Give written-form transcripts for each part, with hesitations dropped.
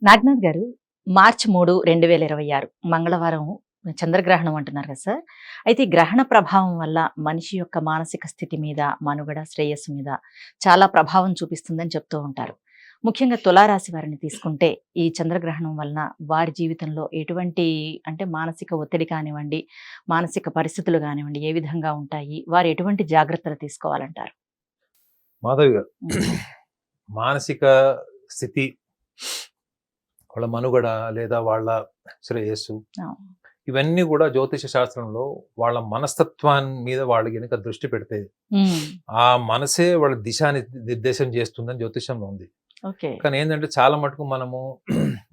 నాగనాథ్ గారు, మార్చి 3, 2026 మంగళవారం చంద్రగ్రహణం అంటున్నారు కదా సార్. అయితే ఈ గ్రహణ ప్రభావం వల్ల మనిషి యొక్క మానసిక స్థితి మీద, మనుగడ, శ్రేయస్సు మీద చాలా ప్రభావం చూపిస్తుందని చెప్తూ ఉంటారు. ముఖ్యంగా తులారాశి వారిని తీసుకుంటే ఈ చంద్రగ్రహణం వలన వారి జీవితంలో ఎటువంటి అంటే మానసిక ఒత్తిడి కానివ్వండి, మానసిక పరిస్థితులు కానివ్వండి ఏ విధంగా ఉంటాయి? వారు ఎటువంటి జాగ్రత్తలు తీసుకోవాలంటారు? మాధవి గారు, మానసిక స్థితి, వాళ్ళ మనుగడ లేదా వాళ్ళ శ్రేయస్సు, అవును. ఇవన్నీ కూడా జ్యోతిష శాస్త్రంలో వాళ్ళ మనస్తత్వాన్ని మీద వాళ్ళు గనుక దృష్టి పెడితే ఉమ్, ఆ మనసే వాళ్ళ నిర్దేశం చేస్తుందని జ్యోతిషంలో ఉంది. ఓకే. కానీ ఏంటంటే చాలా మటుకు మనము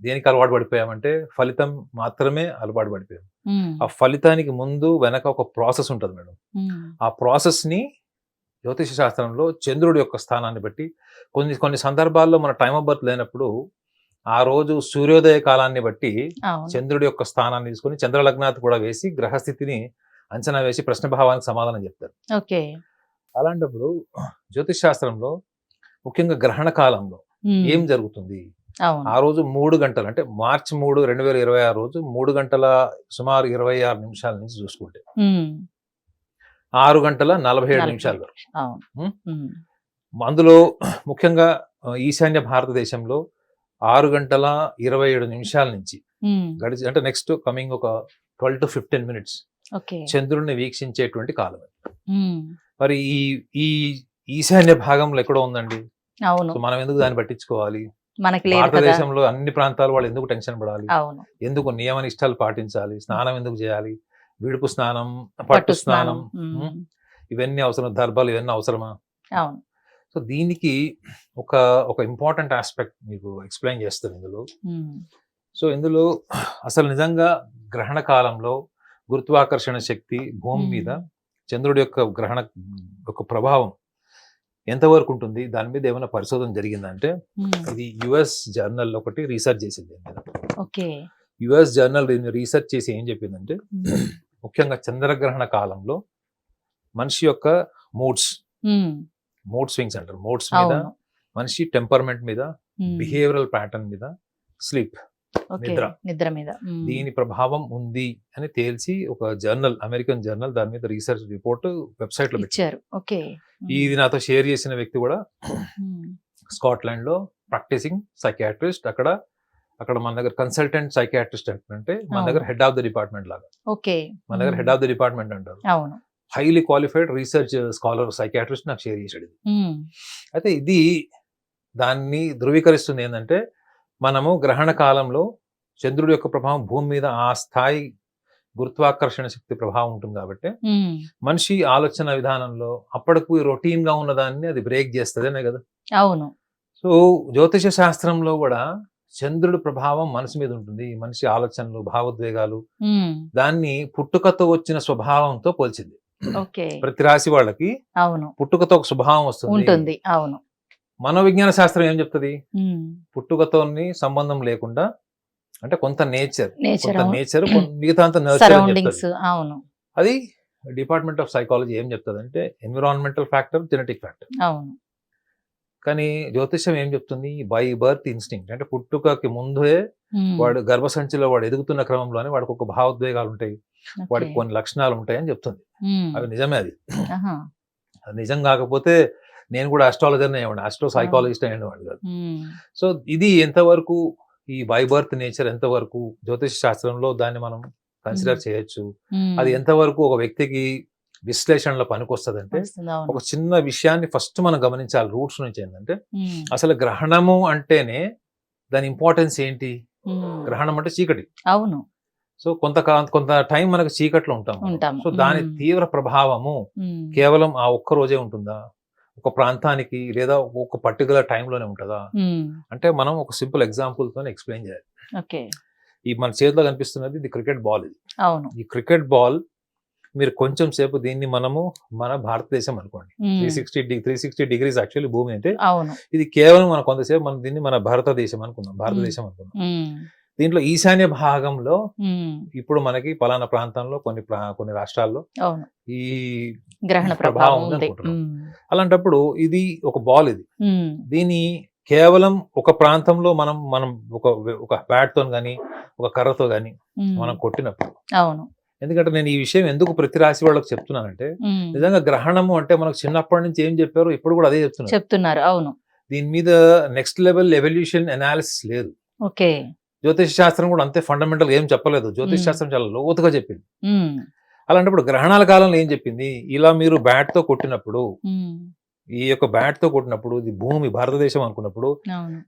దేనికి అలవాటు పడిపోయామంటే ఫలితం మాత్రమే అలవాటు పడిపోయాం. ఉమ్, ఆ ఫలితానికి ముందు వెనక ఒక ప్రాసెస్ ఉంటుంది మేడం. ఉమ్, ఆ ప్రాసెస్ని జ్యోతిష శాస్త్రంలో చంద్రుడి యొక్క స్థానాన్ని బట్టి కొన్ని కొన్ని సందర్భాల్లో మన టైమ్ ఆఫ్ బర్త్ లేనప్పుడు ఆ రోజు సూర్యోదయ కాలాన్ని బట్టి అవును. చంద్రుడి యొక్క స్థానాన్ని తీసుకొని చంద్రలగ్నాత్ కూడా వేసి గ్రహస్థితిని అంచనా వేసి ప్రశ్న భావానికి సమాధానం చెప్తారు. ఓకే. అలాంటప్పుడు జ్యోతిష్ శాస్త్రంలో ముఖ్యంగా గ్రహణ కాలంలో ఉమ్, ఏం జరుగుతుంది, అవును. ఆ రోజు 3 గంటలు అంటే మార్చి 3, 2026 రోజు 3 గంటల సుమారు 26 నిమిషాల నుంచి చూసుకుంటే ఉమ్, 6 గంటల 47 నిమిషాల వరకు. అవును. ఉమ్, ఉమ్, అందులో ముఖ్యంగా ఈశాన్య భారతదేశంలో 6 గంటల 27 నిమిషాల నుంచి ఉమ్, గడిచి అంటే నెక్స్ట్ కమింగ్ ఒక 12 to 15 మినిట్స్ ఓకే. చంద్రుడిని వీక్షించేటువంటి కాలం. ఉమ్, మరి ఈ ఈ ఈశాన్య భాగంలో ఎక్కడో ఉందండి. అవును. సో మనం ఎందుకు దాన్ని పట్టించుకోవాలి? మనకి లేదు కదా. భారతదేశంలో అన్ని ప్రాంతాలు వాళ్ళు ఎందుకు టెన్షన్ పడాలి? అవును. ఎందుకు నియమ నిష్ఠలు పాటించాలి? స్నానం ఎందుకు చేయాలి? విడుపు స్నానం, పట్టు పట్టు స్నానం. స్నానం, ఇవన్నీ అవసరం. దర్భాలు ఇవన్నీ అవసరమా? అవును. సో దీనికి ఒక ఒక ఇంపార్టెంట్ ఆస్పెక్ట్ మీకు ఎక్స్ప్లెయిన్ చేస్తాను ఇందులో. ఉమ్, సో ఇందులో అసలు నిజంగా గ్రహణ కాలంలో గురుత్వాకర్షణ శక్తి భూమి మీద చంద్రుడి యొక్క గ్రహణ యొక్క ప్రభావం ఎంతవరకు ఉంటుంది, దాని మీద ఏమైనా పరిశోధన జరిగిందంటే ఉమ్, ఇది యుఎస్ జర్నల్ ఒకటి రీసెర్చ్ చేసింది. ఓకే. యుఎస్ జర్నల్ రీసెర్చ్ చేసి ఏం చెప్పిందంటే ఉమ్, ముఖ్యంగా చంద్రగ్రహణ కాలంలో మనిషి యొక్క మూడ్ స్వింగ్స్ అంటారు. మూడ్స్ మీద, అవును. మనిషి టెంపర్మెంట్ మీద, ఉమ్, బిహేవియరల్ ప్యాటర్న్ మీద, స్లీప్, ఓకే. నిద్ర, నిద్ర మీద. ఉమ్, దీని ప్రభావం ఉంది అని తేల్చి ఒక జర్నల్, అమెరికన్ జర్నల్ దాని మీద రీసెర్చ్ రిపోర్ట్ వెబ్సైట్ లో ఇచ్చారు. ఓకే. ఇది నాతో షేర్ చేసిన వ్యక్తి కూడా ఉమ్, స్కాట్లాండ్ లో ప్రాక్టీసింగ్ సైకియాట్రిస్ట్. అక్కడ మన దగ్గర కన్సల్టెంట్ సైకియాట్రిస్ట్ అంటే మన దగ్గర హెడ్ ఆఫ్ ద డిపార్ట్మెంట్ లాగా. ఓకే. మన దగ్గర హెడ్ ఆఫ్ ద డిపార్ట్మెంట్ అంటారు. అవును. Highly qualified research scholar psychiatrist నాకు షేర్ చేశాడు. ఉమ్, అయితే ఇది దాన్ని ధృవీకరిస్తుంది ఏంటంటే మనము గ్రహణ కాలంలో చంద్రుడి యొక్క ప్రభావం భూమి మీద ఆ స్థాయి గురుత్వాకర్షణ శక్తి ప్రభావం ఉంటుంది కాబట్టి ఉమ్, మనిషి ఆలోచన విధానంలో అప్పటికి రొటీన్ గా ఉన్నదాన్ని అది బ్రేక్ చేస్తుంది అనే కదా. అవును. సో జ్యోతిష శాస్త్రంలో కూడా చంద్రుడి ప్రభావం మనసు మీద ఉంటుంది. మనిషి ఆలోచనలు, భావోద్వేగాలు, ఉమ్, దాన్ని పుట్టుకతో వచ్చిన స్వభావంతో పోల్చింది. ఓకే. ప్రతి రాశి వాళ్ళకి అవును. పుట్టుకతో ఒక స్వభావం వస్తుంది. ఉంటుంది. అవును. మనోవిజ్ఞాన శాస్త్రం ఏం చెప్తుంది? ఉమ్, పుట్టుకతోని సంబంధం లేకుండా అంటే కొంత నేచర్, నేచర్, కొంత నేచర్, మిగతా అంతా నర్చర్ అని సరౌండింగ్స్. చెప్తుంది. అవును. అది డిపార్ట్మెంట్ ఆఫ్ సైకాలజీ ఏం చెప్తుంది అంటే ఎన్విరాన్మెంటల్ ఫ్యాక్టర్, జెనెటిక్ ఫ్యాక్టర్. అవును. కానీ జ్యోతిష్యం ఏం చెప్తుంది? బై బర్త్ ఇన్స్టింక్ట్, అంటే పుట్టుకకి ముందే ఉమ్, వాడు గర్భసంచిలో వాడు ఎదుగుతున్న క్రమంలోనే వాడికి ఒక భావోద్వేగాలు ఉంటాయి, వాడికి ఓకే. కొన్ని లక్షణాలు ఉంటాయి అని చెప్తుంది. ఉమ్, అవి నిజమే. ఆహా, అది నిజం కాకపోతే నేను కూడా ఆస్ట్రాలజర్నే అయ్యేవాడిని, ఆస్ట్రో సైకాలజిస్ట్ అయ్యేవాడు కాదు. ఉమ్, సో ఇది ఎంతవరకు ఈ బై బర్త్ నేచర్ ఎంతవరకు జ్యోతిష శాస్త్రంలో దాన్ని మనం కన్సిడర్ చేయొచ్చు, ఉమ్, అది ఎంతవరకు ఒక వ్యక్తికి విశ్లేషణలో పనికొస్తుందంటే వస్తుంది. అవును. ఒక చిన్న విషయాన్ని ఫస్ట్ మనం గమనించాలి రూట్స్ నుంచి. ఏంటంటే ఉమ్, అసలు గ్రహణము అంటేనే దాని ఇంపార్టెన్స్ ఏంటి? ఉమ్, గ్రహణం అంటే చీకటి. అవును. సో కొంత టైం మనకు చీకట్లో ఉంటాము. ఉంటాము. సో దాని తీవ్ర ప్రభావము ఉమ్, కేవలం ఆ ఒక్క రోజే ఉంటుందా? ఒక ప్రాంతానికి లేదా ఒక పర్టికులర్ టైంలోనే ఉంటుందా? ఉమ్, అంటే మనం ఒక సింపుల్ ఎగ్జాంపుల్ తో ఎక్స్ప్లెయిన్ చేయాలి. ఓకే. ఈ మన చేతిలో కనిపిస్తున్నది ఇది క్రికెట్ బాల్. ఇది అవును. ఈ క్రికెట్ బాల్ మీరు కొంచెం సేపు దీన్ని మనము మన భారతదేశం అనుకోండి, ఉమ్, 360 డిగ్రీస్ యాక్చువల్లీ భూమి అయితే, అవును. ఇది కేవలం మన కొంతసేపు మనం దీన్ని మన భారతదేశం అనుకుందాం. ఉమ్, దీంట్లో ఈశాన్య భాగంలో ఉమ్, ఇప్పుడు మనకి పలానా ప్రాంతంలో కొన్ని రాష్ట్రాల్లో అవును. ఈ గ్రహణ ప్రభావం ప్రభావం ఉంది ఉంది. అనుకుంటున్నాం. ఉమ్, అలాంటప్పుడు ఇది ఒక బాల్. ఇది ఉమ్, దీని కేవలం ఒక ప్రాంతంలో మనం మనం ఒక ఒక బ్యాట్ తో గానీ ఒక కర్రతో గానీ మనం కొట్టినప్పుడు, అవును. ఎందుకంటే నేను ఈ విషయం ఎందుకు ప్రతి రాశి వాళ్ళకి చెప్తున్నానంటే, నిజంగా గ్రహణము అంటే మనకు చిన్నప్పటి నుంచి ఏం చెప్పారో ఇప్పుడు కూడా అదే చెప్తున్నారు. చెప్తున్నారు. అవును. దీని మీద నెక్స్ట్ లెవెల్ ఎవల్యూషన్ అనాలిసిస్ లేదు. ఓకే. జ్యోతిష్ శాస్త్రం కూడా అంతే ఫండమెంటల్ ఏం చెప్పలేదు. జ్యోతిష్ శాస్త్రం చాలా లోతుగా చెప్పింది. ఉమ్, అలాంటప్పుడు గ్రహణాల కాలంలో ఏం చెప్పింది, ఇలా మీరు బ్యాట్ తో కొట్టినప్పుడు, ఉమ్, ఈ యొక్క బ్యాట్ తో కొట్టినప్పుడు, ఇది భూమి భారతదేశం అనుకున్నప్పుడు, అవును.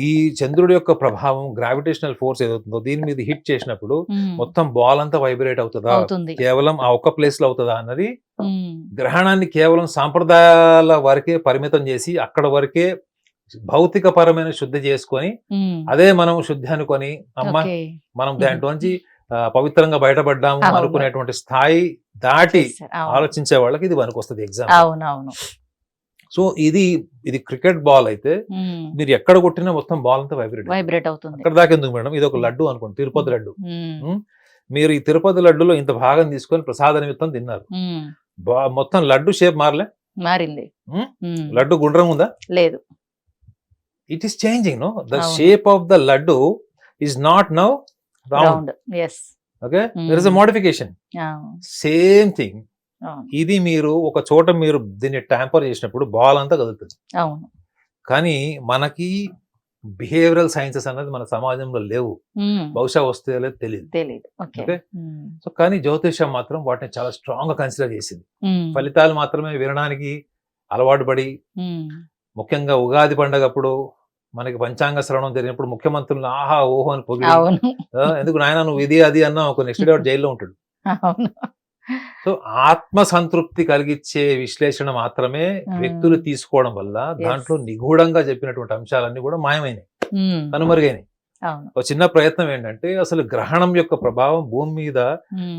ఈ చంద్రుడి యొక్క ప్రభావం గ్రావిటేషనల్ ఫోర్స్ ఏదవుతుందో దీని మీద హిట్ చేసినప్పుడు మొత్తం బాల్ అంతా వైబ్రేట్ అవుతుందా, అవుతుంది. కేవలం ఆ ఒక్క ప్లేస్ లో అవుతుందా అన్నది ఉమ్, గ్రహణాన్ని కేవలం సాంప్రదాయాల వరకే పరిమితం చేసి అక్కడ వరకే భౌతిక పరమైన శుద్ధి చేసుకొని ఉమ్, అదే మనం శుద్ధి అనుకొని అమ్మ ఓకే. మనం దాంట్లోంచి పవిత్రంగా బయటపడ్డాము అవును. అనుకునేటువంటి స్థాయి దాటి చేశారు. అవును. ఆలోచించే వాళ్ళకి ఇది పనికొస్తుంది ఎగ్జామ్. అవునవును. సో ఇది క్రికెట్ బాల్ అయితే మీరు ఎక్కడ కొట్టినా మొత్తం బాల్ అంతా వైబ్రేట్ వైబ్రేట్ అవుతుంది. అక్కడ దాకా ఎందుకు మేడం, ఇది ఒక లడ్డు అనుకోండి, తిరుపతి లడ్డు. ఉమ్, మీరు ఈ తిరుపతి లడ్డులో ఇంత భాగం తీసుకొని ప్రసాద నిమిత్తం తిన్నారు, ఉమ్, మొత్తం లడ్డు షేప్ మారలే, మారింది. ఉమ్? ఉమ్, లడ్డు గుండ్రం ఉందా? లేదు. It is changing. No, the అవును. Shape of the laddu is not now round. Round. Yes. Okay, there is a modification. Same thing ఇది మీరు ఒక చోట మీరు దీన్ని ట్యాంపర్ చేసినప్పుడు బాల్ అంతా కదులుతుంది. అవును. కానీ మనకి బిహేవియరల్ సైన్సెస్ అనేది మన సమాజంలో లేవు, బహుశా వస్తే లేదు తెలియదు. తెలీదు. ఓకే. ఓకే, సో కానీ జ్యోతిషం మాత్రం వాటిని చాలా స్ట్రాంగ్ గా కన్సిడర్ చేసింది. ఫలితాలు మాత్రమే వినడానికి అలవాటు పడి, ముఖ్యంగా ఉగాది పండగప్పుడు మనకి పంచాంగ శ్రవణం జరిగినప్పుడు ముఖ్యమంత్రులను ఆహా ఓహో అని పొగిడి, అవును. ఎందుకు నాయన నువ్వు ఇది అది అన్నా ఒక నెక్స్ట్ డే జైల్లో ఉంటాడు. అవును. సో ఆత్మ సంతృప్తి కలిగించే విశ్లేషణ మాత్రమే వ్యక్తులు తీసుకోవడం వల్ల దాంట్లో నిగూఢంగా చెప్పినటువంటి అంశాలన్నీ కూడా మాయమైనాయి, కనుమరుగైనాయి. అవును. ఒక చిన్న ప్రయత్నం ఏంటంటే, అసలు గ్రహణం యొక్క ప్రభావం భూమి మీద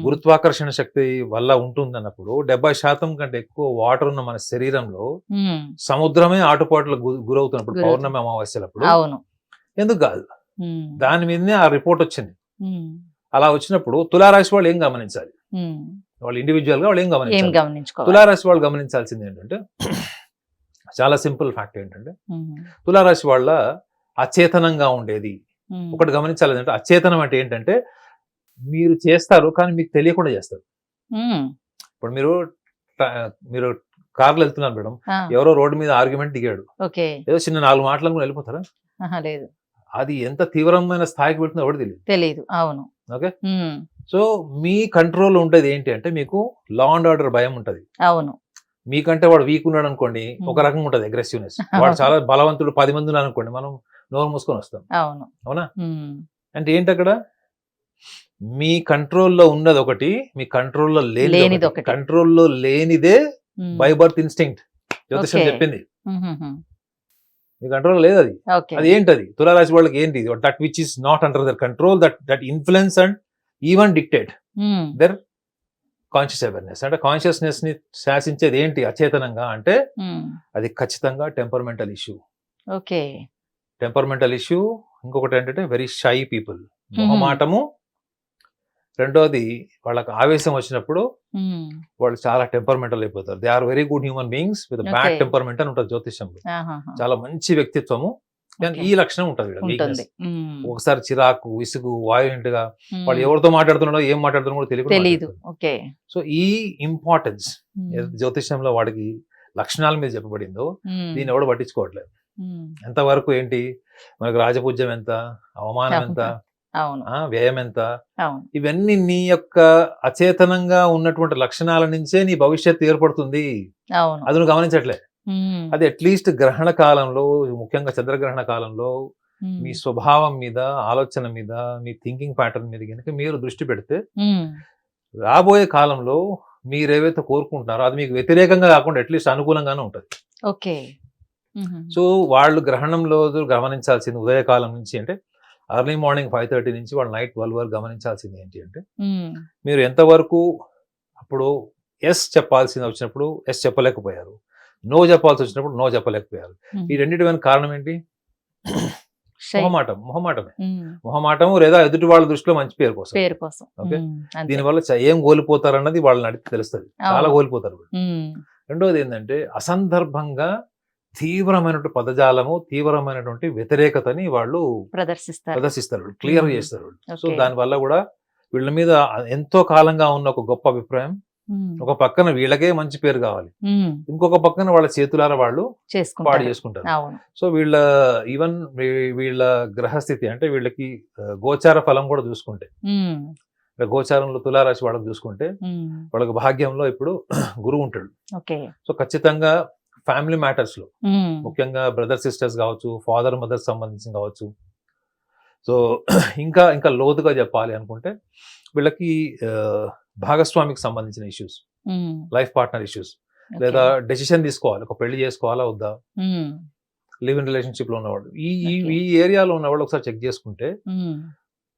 గురుత్వాకర్షణ శక్తి వల్ల ఉంటుందన్నప్పుడు 70% కంటే ఎక్కువ వాటర్ ఉన్న మన శరీరంలో సముద్రమే ఆటుపాట్లకు గురవుతున్నప్పుడు పౌర్ణమి అమావాస్యలప్పుడు అవును. ఎందుకు కాదు, దాని మీదనే ఆ రిపోర్ట్ వచ్చింది. అలా వచ్చినప్పుడు తులారాశి వాళ్ళు ఏం గమనించాలి, వాళ్ళు ఇండివిజువల్ గా వాళ్ళు ఏం గమనించాలి? తులారాశి వాళ్ళు గమనించాల్సింది ఏంటంటే, చాలా సింపుల్ ఫ్యాక్ట్ ఏంటంటే, తులారాశి వాళ్ళ అచేతనంగా ఉండేది ఒకటి గమనించాలి. అంటే అచేతనం అంటే ఏంటంటే, మీరు చేస్తారు కానీ మీకు తెలియకుండా చేస్తారు. ఇప్పుడు మీరు కార్లో వెళ్తున్నారు మేడం, ఎవరో రోడ్డు మీద ఆర్గ్యుమెంట్ దిగాడు, ఏదో చిన్న 4 మాటలను వెళ్ళిపోతారా? లేదు. అది ఎంత తీవ్రమైన స్థాయికి వెళ్తుందో ఎవరు తెలియదు. అవును. ఓకే, సో మీ కంట్రోల్ ఉంటది ఏంటి అంటే, మీకు లా అండ్ ఆర్డర్ భయం ఉంటది. అవును. మీకంటే వాడు వీక్ ఉన్నాడు అనుకోండి, ఒక రకంగా ఉంటది అగ్రెసివ్నెస్. వాడు చాలా బలవంతుడు 10 మంది ఉన్నారు అనుకోండి, మనం నోరు మూసుకొని వస్తాం. అవును. అవునా? అంటే ఏంటి అక్కడ మీ కంట్రోల్లో ఉన్నది ఒకటి, మీ కంట్రోల్లో లేనిది ఒకటి. కంట్రోల్లో లేనిదే బై బర్త్ ఇన్స్టింక్ట్ జ్యోతిషం చెప్పింది. మీ కంట్రోల్ లేదు అది. అది ఏంటది? తులారాశి వాళ్ళకి ఏంటి? That which is not under their control, that influence and even dictate their conscious awareness. అంటే కాన్షియస్నెస్ ని శాసించేది ఏంటి అచేతనంగా అంటే, అది ఖచ్చితంగా temperamental issue. Okay, temperamental issue. ఇంకొకటి ఏంటంటే వెరీ షై పీపుల్, మొహమాటము. రెండోది వాళ్ళకి ఆవేశం వచ్చినప్పుడు వాళ్ళు చాలా టెంపర్మెంటల్ అయిపోతారు. They are very good human beings with bad temperament అని ఉంటుంది జ్యోతిషంలో. చాలా మంచి వ్యక్తిత్వము, కానీ ఈ లక్షణం ఉంటుంది వీక్నెస్. ఒకసారి చిరాకు, విసుగు, వాయులెంట్ గా, వాళ్ళు ఎవరితో మాట్లాడుతున్నాడో ఏం మాట్లాడుతున్నాడో కూడా తెలియదు. సో ఈ ఇంపార్టెన్స్ జ్యోతిషంలో వాడికి లక్షణాల మీద చెప్పబడిందో దీన్ని ఎవడు పట్టించుకోవట్లేదు. ఎంతవరకు ఏంటి, మనకు రాజపూజ్యం ఎంత, అవమానం ఎంత, వ్యయం ఎంత, ఇవన్నీ నీ యొక్క అచేతనంగా ఉన్నటువంటి లక్షణాల నుంచే నీ భవిష్యత్తు ఏర్పడుతుంది. అది నువ్వు గమనించట్లే. అది అట్లీస్ట్ గ్రహణ కాలంలో, ముఖ్యంగా చంద్రగ్రహణ కాలంలో మీ స్వభావం మీద, ఆలోచన మీద, మీ థింకింగ్ ప్యాటర్న్ మీద కనుక మీరు దృష్టి పెడితే రాబోయే కాలంలో మీరేవైతే కోరుకుంటున్నారో అది మీకు వ్యతిరేకంగా కాకుండా అట్లీస్ట్ అనుకూలంగానే ఉంటుంది. ఓకే, సో వాళ్ళు గ్రహణంలో గమనించాల్సింది ఉదయకాలం నుంచి అంటే ఎర్లీ మార్నింగ్ 5:30 నుంచి వాళ్ళు నైట్ 12 వరకు గమనించాల్సింది ఏంటి అంటే, మీరు ఎంతవరకు అప్పుడు ఎస్ చెప్పాల్సింది వచ్చినప్పుడు ఎస్ చెప్పలేకపోయారు, నో చెప్పాల్సి వచ్చినప్పుడు నో చెప్పలేకపోయారు. ఈ రెండింటి వెనక కారణం ఏంటి? మొహమాటము లేదా ఎదుటి వాళ్ళ దృష్టిలో మంచి పేరు కోసం. ఓకే, దీనివల్ల ఏం కోల్పోతారన్నది వాళ్ళని అడిగితే తెలుస్తుంది, చాలా కోల్పోతారు. రెండోది ఏంటంటే, అసందర్భంగా తీవ్రమైనటువంటి పదజాలము, తీవ్రమైనటువంటి వ్యతిరేకతని వాళ్ళు ప్రదర్శిస్తారు. ప్రదర్శిస్తారు, క్లియర్ మ్మ్. చేస్తారు. So okay. దాని వల్ల కూడా వీళ్ళ మీద ఎంతో కాలంగా ఉన్న ఒక గొప్ప అభిప్రాయం, మ్మ్. ఒక పక్కన వీళ్ళకే మంచి పేరు కావాలి, మ్మ్. ఇంకొక పక్కన వాళ్ళ చేతులారా వాళ్ళు పాడు చేసుకుంటారు. చేసుకుంటారు. అవును. సో వీళ్ళ ఈవెన్ వీళ్ళ గ్రహస్థితి అంటే వీళ్ళకి గోచార ఫలం కూడా చూసుకుంటే, మ్మ్. గోచారంలో తులారాశి వాళ్ళకి చూసుకుంటే మ్మ్. వాళ్ళకి భాగ్యంలో ఇప్పుడు గురువు ఉంటాడు. ఓకే. సో ఖచ్చితంగా ఫ్యామిలీ మ్యాటర్స్ లో, మ్మ్. ముఖ్యంగా బ్రదర్ సిస్టర్స్ కావచ్చు, ఫాదర్ మదర్ సంబంధించి కావచ్చు. సో ఇంకా ఇంకా లోతుగా చెప్పాలి అనుకుంటే వీళ్ళకి భాగస్వామికి సంబంధించిన ఇష్యూస్, మ్మ్. Life partner issues, okay. లేదా డెసిషన్ తీసుకోవాలి, ఒక పెళ్లి చేసుకోవాలా వద్దా, మ్మ్. లివ్ ఇన్ రిలేషన్షిప్ లో ఉన్నవాళ్ళు, ఈ ఈ ఓకే. ఈ ఏరియాలో ఉన్నవాళ్ళు ఒకసారి చెక్ చేసుకుంటే మ్మ్.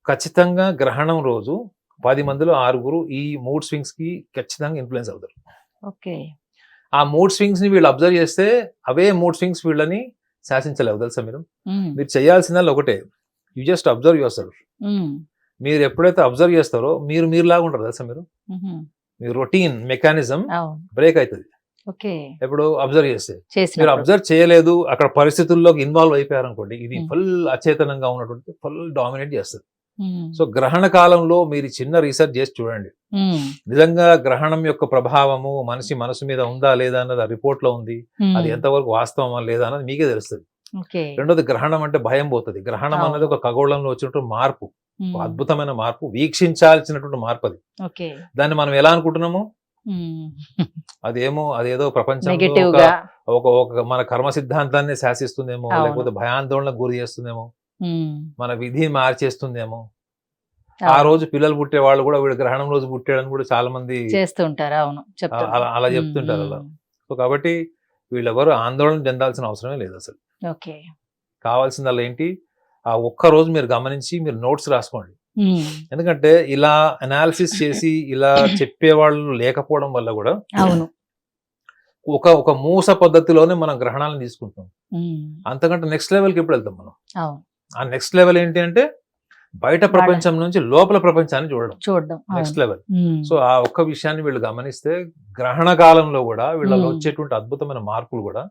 ఖచ్చితంగా గ్రహణం రోజు 10 మందిలో 6 ఈ మూడ్ స్వింగ్స్ కి ఖచ్చితంగా ఇన్ఫ్లుయెన్స్ అవుతారు. ఓకే. ఆ మూడ్ స్వింగ్స్ ని వీళ్ళు అబ్జర్వ్ చేస్తే అవే మూడ్ స్వింగ్స్ వీళ్ళని శాసించలేవు. తెలుసా మీరు? మ్మ్. మీరు చేయాల్సిందల్లా ఒకటే, you just observe your self. మ్మ్. మీరు ఎప్పుడైతే అబ్జర్వ్ చేస్తారో మీరు లాగా ఉంటారు. తెలుసా మీరు? మ్మ్. మీ రొటీన్ మెకానిజం అవును. బ్రేక్ అవుతుంది ఓకే. ఎప్పుడు అబ్జర్వ్ చేస్తే. మీరు చేసినప్పుడు. అబ్జర్వ్ చేయలేదు, అక్కడ పరిస్థితుల్లోకి ఇన్వాల్వ్ అయిపోయారు అనుకోండి, ఇది మ్మ్. ఫుల్ అచేతనంగా ఉన్నటువంటి ఫుల్ డామినేట్ చేస్తుంది. మ్మ్. సో గ్రహణ కాలంలో మీరు చిన్న రీసెర్చ్ చేసి చూడండి, మ్మ్. నిజంగా గ్రహణం యొక్క ప్రభావము మనిషి మనసు మీద ఉందా లేదా అన్నది ఆ రిపోర్ట్ లో ఉంది. అది మ్మ్. ఎంతవరకు వాస్తవమా లేదా అన్నది మీకే తెలుస్తుంది. ఓకే. రెండోది, గ్రహణం అంటే భయం పోతుంది. గ్రహణం అవును. అన్నది ఒక ఖగోళంలో వచ్చినటువంటి మార్పు, ఒక మ్మ్. అద్భుతమైన మార్పు, వీక్షించాల్సినటువంటి మార్పు అది. ఓకే. దాన్ని మనం ఎలా అనుకుంటున్నాము, మ్మ్. అదేదో ప్రపంచంలో నెగటివ్ ఒక గా. ఒక ఒక మన కర్మ సిద్ధాంతాన్ని శాసిస్తుందేమో, అవును. లేకపోతే భయాందోళనకు గురి చేస్తుందేమో, మ్మ్. మన విధిని మార్చేస్తుందేమో. ఆ అవును. రోజు పిల్లలు పుట్టే వాళ్ళు కూడా వీడు గ్రహణం రోజు పుట్టాడని కూడా చాలా మంది చేస్తూ ఉంటారు. అవును, చెప్తుంటారు. అలా మ్మ్. చెప్తుంటారు అలా. మ్మ్. సో కాబట్టి వీళ్ళెవరు ఆందోళన చెందాల్సిన అవసరమే లేదు అసలు. ఓకే. కావాల్సిందల్లా ఏంటి, ఆ ఒక్క రోజు మీరు గమనించి మీరు నోట్స్ రాసుకోండి. మ్మ్. ఎందుకంటే ఇలా అనాలిసిస్ చేసి ఇలా చెప్పేవాళ్ళు లేకపోవడం వల్ల కూడా అవును. ఒక మూస పద్ధతిలోనే మనం గ్రహణాలను తీసుకుంటాం. మ్మ్. అంతకంటే నెక్స్ట్ లెవెల్కి ఎప్పుడు వెళ్తాం మనం? అవును. ఆ నెక్స్ట్ లెవెల్ ఏంటి అంటే బయట ప్రపంచం నుంచి లోపల ప్రపంచాన్ని చూడడం చూడడం. నెక్స్ట్ అవును. లెవెల్. మ్మ్. సో ఆ ఒక్క విషయాన్ని వీళ్ళు గమనిస్తే గ్రహణ కాలంలో కూడా వీళ్ళలో మ్మ్. వచ్చేటువంటి అద్భుతమైన మార్పులు కూడా,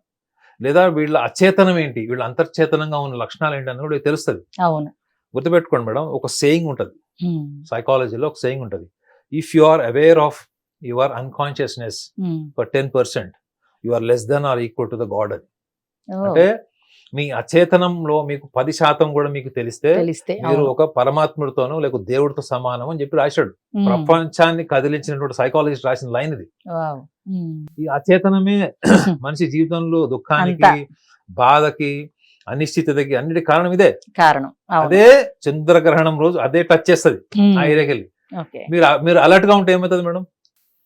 లేదా వీళ్ళ అచేతనం ఏంటి, వీళ్ళ అంతర్చేతనంగా ఉన్న లక్షణాలు ఏంటి అన్నది కూడా తెలుస్తుంది. అవును. గుర్తుపెట్టుకోండి మేడం, ఒక సేయింగ్ ఉంటుంది మ్మ్. సైకాలజీలో, ఒక సేయింగ్ ఉంటుంది, if you are aware of your unconsciousness hmm. For 10%, you are less than or equal to the god అని. ఓ. అంటే మీ అచేతనంలో మీకు 10% కూడా మీకు తెలిస్తే తెలిస్తే. మీరు అవును. ఒక పరమాత్ముడితోనో లేక దేవుడితో సమానం అని చెప్పి రాశాడు. మ్మ్. ప్రపంచాన్ని కదిలించినటువంటి సైకాలజిస్ట్ రాసిన లైన్ ఇది. వావ్. మ్మ్. ఈ అచేతనమే మనిషి జీవితంలో దుఃఖానికి, అంతా. బాధకి, అనిశ్చితకి అన్నిటి కారణం ఇదే. కారణం. అవును. అదే చంద్రగ్రహణం రోజు అదే టచ్ చేస్తుంది మ్మ్. ఆ ఏరియాకి. ఓకే. మీరు అలర్ట్ గా ఉంటే ఏమవుతుంది మేడం?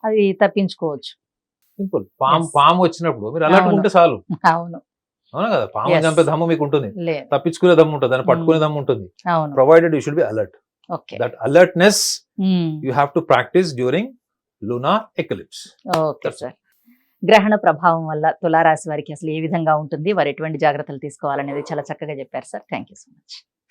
అది తప్పించుకోవచ్చు. సింపుల్. Yes. పాము వచ్చినప్పుడు మీరు అలర్ట్ అవును. ఉంటే చాలు. అవును. అవునా కదా? పాము Yes. చంపే దమ్ము మీకు ఉంటుంది, లేదు. తప్పించుకునే దమ్ము ఉంటుంది, దాన్ని పట్టుకునే మ్మ్. దమ్ము ఉంటుంది. అవును. Provided you should be alert. Okay. That alertness hmm. You have to practise during lunar eclipse. Okay sir. గ్రహణ ప్రభావం వల్ల తులారాశి వారికి అసలు ఏ విధంగా ఉంటుంది, వారు ఎటువంటి జాగ్రత్తలు తీసుకోవాలనేది చాలా చక్కగా చెప్పారు sir. Thank you so much.